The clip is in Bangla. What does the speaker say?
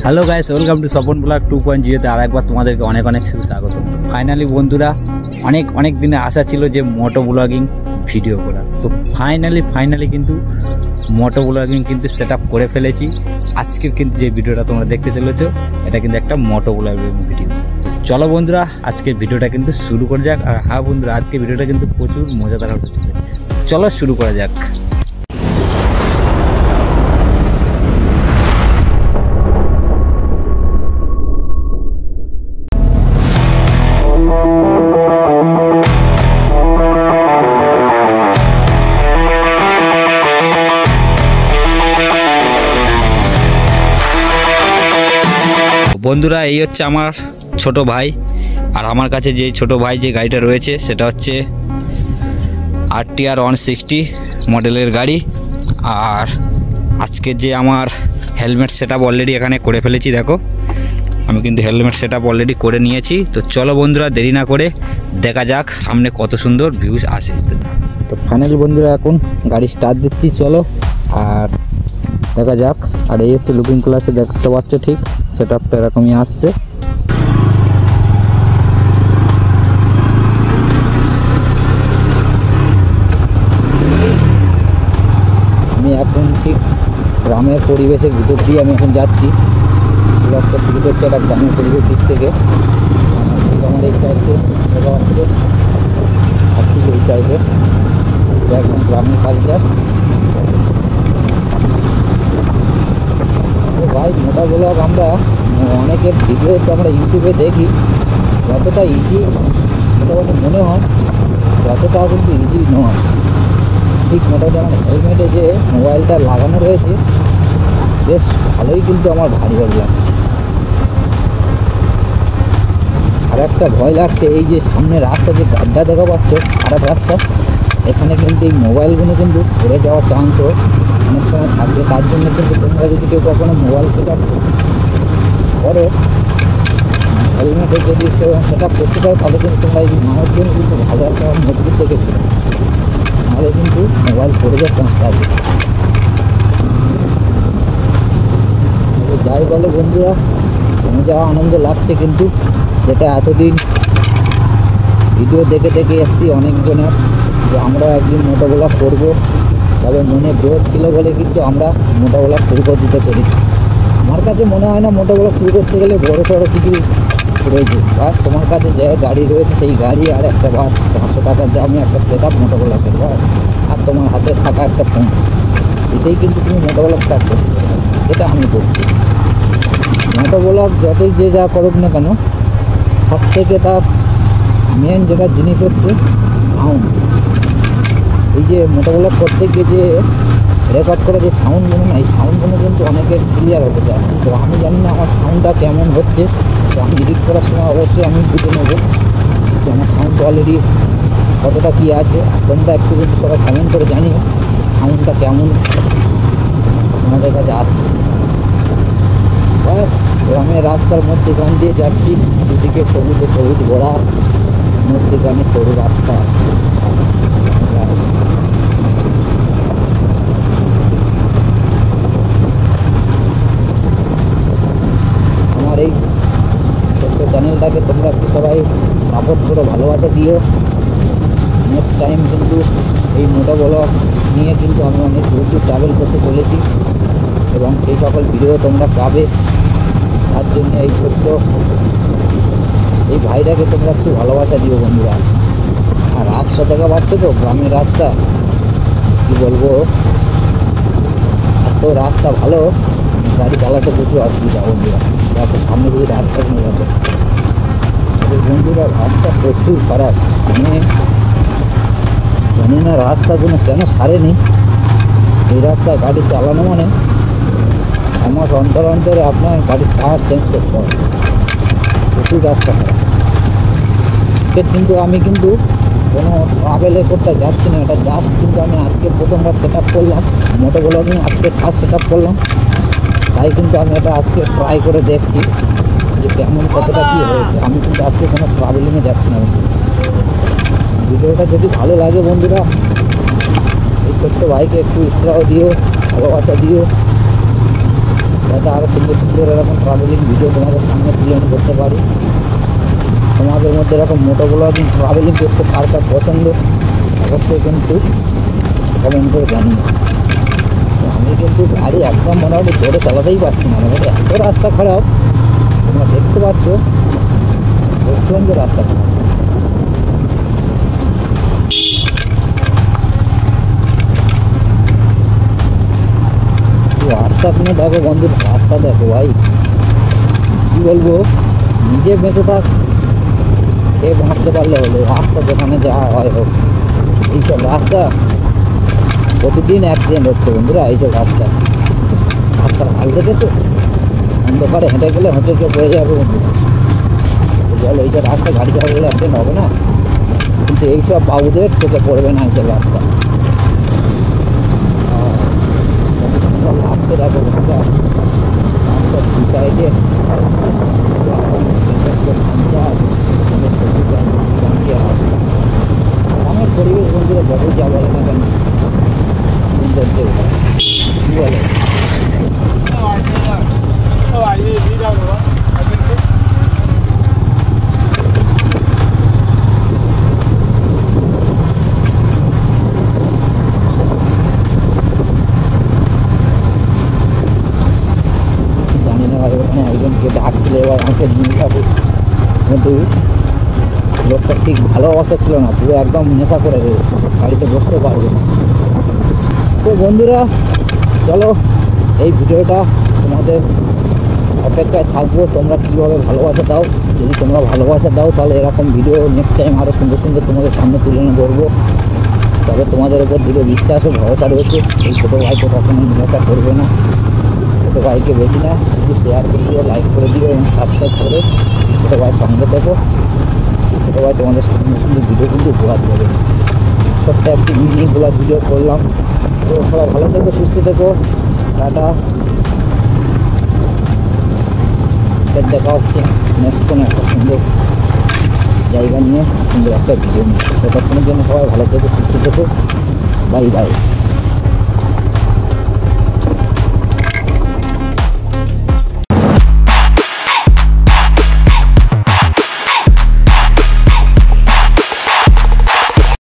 Hello guys, welcome to Swapan blog 2.0 তে আরেকবার তোমাদেরকে অনেক অনেক স্বাগত। ফাইনালি বন্ধুরা, অনেক দিনে আশা ছিল যে মোটো ব্লগিং ভিডিও করা। তো ফাইনালি কিন্তু মোটো ব্লগিং কিন্তু সেট আপ করে ফেলেছি। আজকের কিন্তু যে ভিডিওটা তোমরা দেখতে চলেছো এটা কিন্তু একটা মোটো ব্লগিং ভিডিও। চলো বন্ধুরা, আজকের ভিডিওটা কিন্তু শুরু করা যাক। আর হ্যাঁ বন্ধুরা, আজকে ভিডিওটা কিন্তু প্রচুর মজাদার হতে চলেছে। চলো শুরু করা যাক। বন্ধুরা, এই হচ্ছে আমার ছোট ভাই। আর আমার কাছে যে ছোট ভাই যে গাড়িটা রয়েছে সেটা হচ্ছে RTR 160 মডেলের গাড়ি। আর আজকে যে আমার হেলমেট সেট আপ অলরেডি এখানে করে ফেলেছি। দেখো, আমি কিন্তু হেলমেট সেট আপ অলরেডি করে নিয়েছি। তো চলো বন্ধুরা, দেরি না করে দেখা যাক সামনে কত সুন্দর ভিউজ আসে। তো ফাইনালি বন্ধুরা, এখন গাড়ি স্টার্ট দিচ্ছি, চলো আর দেখা যাক। আর এই হচ্ছে লুকিং গ্লাসে দেখতে পাচ্ছ, ঠিক সেট আপটা এরকমই আসছে। আমি এখন ঠিক গ্রামের পরিবেশের ভিতর দিয়ে আমি এখন যাচ্ছি। ব্লগটা শুরু করছে একটা গ্রামের পরিবেশ দিক থেকে। আমার এই সাইডে দেখা যাচ্ছে, আসছি এই সাইডে একদম গ্রামের কালচার। ভাই মোটা ব্লগ আমরা অনেকের ভিডিও তো আমরা ইউটিউবে দেখি, যতটা ইজি মোটামুটি মনে হয় ততটাও কিন্তু ইজি নয়। ঠিক মোটামুটি আমার হেলমেটে যে মোবাইলটা লাগানো রয়েছে বেশ ভালোই কিন্তু আমার ভারী লাগছে। আর একটা ভয় লাগছে, এই যে সামনে রাস্তা যে গাড্ডা দেখা পাচ্ছ খারাপ রাস্তা, এখানে কিন্তু এই মোবাইলগুলো কিন্তু পড়ে যাওয়ার চান্সও অনেক সময় থাকবে। তার জন্য কিন্তু তোমরা যদি কেউ কখনো মোবাইল সেট আপ করো, হেলমেটে যদি সেট আপ করতে চাও, তাহলে কিন্তু তোমরা এই মায়ের জন্য কিন্তু ভালো একটা মজবুত দেখে দিও, নাহলে কিন্তু মোবাইল পড়ে যাওয়ার চান্স থাকবে। যাই বলো বন্ধুরা, তুমি যাওয়া আনন্দ লাগছে কিন্তু, যেটা এতদিন ভিডিও দেখে এসছি অনেকজনের যে আমরা একদিন মোটো ব্লগ করবো, তবে মনে জোর ছিল বলে কিন্তু আমরা মোটো ব্লগ শুরু করে দিতে পেরেছি। আমার কাছে মনে হয় না মোটো ব্লগ শুরু করতে গেলে বড়ো সড়ো কিছু রয়েছে। বাস তোমার কাছে যে গাড়ি রয়েছে সেই গাড়ি আর একটা বাস 500 টাকার দামে একটা সেট আপ মোটো ব্লগ করবো, আর তোমার হাতে থাকা একটা ফোন, এটাই কিন্তু তুমি মোটো ব্লগ স্টার্ট করতে পারো। এটা আমি করছি। মোটো ব্লগ যতই যে যা করুক না কেন, সব থেকে তার মেন যেটা জিনিস হচ্ছে সাউন্ড। এই যে মোটো ব্লগ করতে গিয়ে যে রেকর্ড করে যে সাউন্ডগুলো না, এই সাউন্ডগুলো কিন্তু অনেকের ক্লিয়ার হতে চায়। তো আমি জানি না আমার সাউন্ডটা কেমন হচ্ছে, তো আমি এডিট করার সময় অবশ্যই আমি বুঝে নেবো যে আমার সাউন্ড কোয়ালিটি কতটা কী আছে। তোমরা একটু কিন্তু সবাই কমেন্ট করে জানিও সাউন্ডটা কেমন আমাদের কাছে আসছে। বাস গ্রামের রাস্তার মধ্যেখান দিয়ে যাচ্ছি, দুদিকে সবুজে সবুজ ভরা, মধ্যেখানে সরু রাস্তা। আমার এই ছোট্ট চ্যানেলটাকে তোমরা একটু সবাই সাপোর্ট করো, ভালোবাসা দিও। নেক্সট টাইম কিন্তু এই মোটো ব্লগ নিয়ে কিন্তু আমি অনেক দূর ট্রাভেল করতে চলেছি, এবং সেই সকল ভিডিও তোমরা পাবে। তার জন্য এই ছোট্ট এই ভাইটাকে তোমরা একটু ভালোবাসা দিও বন্ধুরা। আর রাস্তা দেখা পাচ্ছ তো, গ্রামের রাস্তা, কি বলবো, এত রাস্তা ভালো, গাড়ি চালাতে প্রচুর অসুবিধা বন্ধুরা। দেখো সামনে যদি রাস্তা নিয়ে যাবে বন্ধুরা, রাস্তা প্রচুর খারাপ। মানে জানি না রাস্তাগুলো কেন সারেনি। এই রাস্তায় গাড়ি চালানো মানে আমার অন্তরে আপনার গাড়ির টায়ার চেঞ্জ করতে হবে, প্রচুর রাস্তা খারাপ। কিন্তু আমি কিন্তু কোনো ট্রাভেলে করতে যাচ্ছি না, এটা জাস্ট কিন্তু আমি আজকে প্রথমবার সেট আপ করলাম মোটো ব্লগিং, আজকে ফার্স্ট সেট আপ করলাম। তাই কিন্তু আমি এটা আজকে ট্রাই করে দেখছি যে কেমন কতটা কী হয়েছে। আমি কিন্তু আজকে কোনো ট্রাভেলিংয়ে যাচ্ছি না বন্ধু। ভিডিওটা যদি ভালো লাগে বন্ধুরা, এই ছোট্ট ভাইকে একটু উৎসাহ দিও, ভালোবাসা দিও। যাতে আরও সুন্দর সুন্দর এরকম ট্রাভেলিং ভিডিও তোমাদের সামনে তুলে করতে পারি। তোমাদের মধ্যে এরকম মোটোগুলো ট্রাভেলিং করতে কার কার পছন্দ অবশ্যই কিন্তু কমেন্ট করে জানিয়ে। আমি কিন্তু গাড়ি একদম মোটামুটি জোরে চালাতেই পারছি না, আমাদের এত রাস্তা খারাপ তোমরা দেখতে পাচ্ছ, প্রচণ্ড রাস্তা খারাপ। রাস্তা তুমি দেখো বন্ধু, রাস্তা দেখো ভাই, কী বলবো, নিজে বেঁচে থাক, এ ভাবতে পারলে হলো, রাস্তা যেখানে যা হয় হোক। এইসব রাস্তা প্রতিদিন অ্যাক্সিডেন্ট হচ্ছে বন্ধুরা, এইসব রাস্তা। রাস্তার হাল দেখেছো, অন্ধকারে হেঁটে গেলে হেঁটে কেউ পড়ে যাবে বন্ধুরা। বলো এইসব রাস্তা গাড়ি চালা গেলে অ্যাক্সিডেন্ট হবে না, কিন্তু এইসব বাবুদের চোখে পড়বে না এইসব রাস্তা। লাগছে দেখো বন্ধুরা, রাস্তার দু সাইডে গ্রামের পরিবেশ বন্ধুরা যতই যা বলে না কেন সৌন্দর্য, কী বলে। জানি না ভাই, ওখানে একজনকে ডাকছিল, এবার আমাকে নিয়ে যাবো, কিন্তু লোকটা ঠিক ভালো অবস্থা ছিল না, পুরো একদম নেশা করে রয়েছে, গাড়িতে বসতে পারবে না। তো বন্ধুরা চলো, এই ভিডিওটা তোমাদের অপেক্ষায় থাকবো, তোমরা কীভাবে ভালোবাসা দাও। যদি তোমরা ভালোবাসা দাও তাহলে এরকম ভিডিও নেক্সট টাইম আরও সুন্দর সুন্দর তোমাদের সামনে তুলে ধরবো। তবে তোমাদের উপর দৃঢ় বিশ্বাস ও ভরসা রয়েছে, এই ছোটো ভাইকে কখনো নিরাশা করবে না। ছোটো ভাইকে বেশি না, শুধু শেয়ার করে দিও, লাইক করে দিও এবং সাবস্ক্রাইব করে ছোটো ভাইয়ের সঙ্গে দেবো। ছোটো ভাই তোমাদের সুন্দর সুন্দর ভিডিও কিন্তু উপহার দেবে। ছোট্ট একটি মিনিগুলো ভিডিও করলাম। তো সবাই ভালো থেকো, সুস্থ থেকো, টাটা। দেখা হচ্ছে নেক্সট কোনো একটা সুন্দর জায়গা নিয়ে, সুন্দর একটা ভিডিও নিয়ে। ততক্ষণের জন্য সবাই ভালো থেকো, সুস্থ থেকো, বাই বাই।